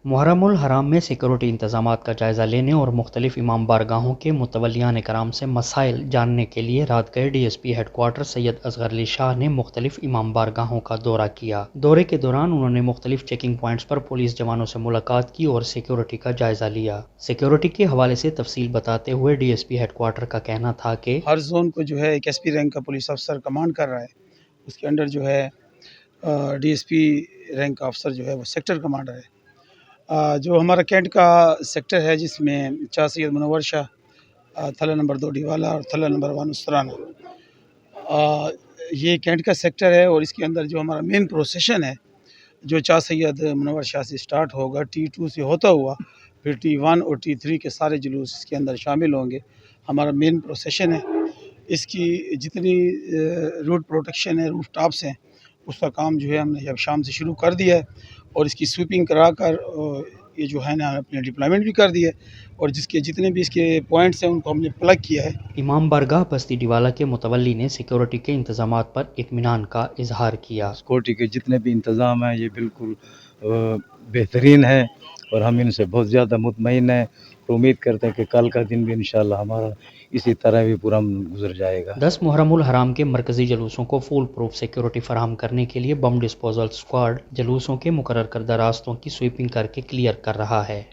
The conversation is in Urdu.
محرم الحرام میں سیکورٹی انتظامات کا جائزہ لینے اور مختلف امام بارگاہوں کے متولیان کرام سے مسائل جاننے کے لیے رات گئے D S P head quarter Syed Asghar Ali Shah نے مختلف امام بارگاہوں کا دورہ کیا۔ دورے کے دوران انہوں نے مختلف چیکنگ پوائنٹس پر پولیس جوانوں سے ملاقات کی اور سیکورٹی کا جائزہ لیا۔ سیکورٹی کے حوالے سے تفصیل بتاتے ہوئے D S P head quarter کا کہنا تھا کہ ہر زون کو جو ہے ایک ایس پی رینک کا پولیس افسر کمانڈ کر رہا ہے، اس کے انڈر جو ہے ڈی ایس پی رینک کا افسر جو ہے وہ سیکٹر کمانڈر ہے۔ جو ہمارا کینٹ کا سیکٹر ہے جس میں چار سید منور شاہ، تھلہ نمبر 2 ڈیوالا اور تھلہ نمبر 1 اسرانہ، یہ کینٹ کا سیکٹر ہے اور اس کے اندر جو ہمارا مین پروسیشن ہے جو چار سید منور شاہ سے سٹارٹ ہوگا، T2 سے ہوتا ہوا پھر T1 اور T3 کے سارے جلوس اس کے اندر شامل ہوں گے۔ ہمارا مین پروسیشن ہے، اس کی جتنی روٹ پروٹیکشن ہے، روف ٹاپس ہیں، اس کا کام جو ہے ہم نے اب شام سے شروع کر دیا ہے اور اس کی سویپنگ کرا کر یہ جو ہے نا اپنے ڈپلائمنٹ بھی کر دی ہے اور جس کے جتنے بھی اس کے پوائنٹس ہیں ان کو ہم نے پلگ کیا ہے۔ امام بارگاہ بستی ڈیوالا کے متولی نے سیکورٹی کے انتظامات پر اطمینان کا اظہار کیا۔ سیکورٹی کے جتنے بھی انتظام ہیں یہ بالکل بہترین ہیں اور ہم ان سے بہت زیادہ مطمئن ہیں اور امید کرتے ہیں کہ کل کا دن بھی انشاءاللہ ہمارا اسی طرح بھی پورا گزر جائے گا۔ 10 محرم الحرام کے مرکزی جلوسوں کو فول پروف سیکورٹی فراہم کرنے کے لیے بم ڈسپوزل اسکواڈ جلوسوں کے مقرر کردہ راستوں کی سویپنگ کر کے کلیئر کر رہا ہے۔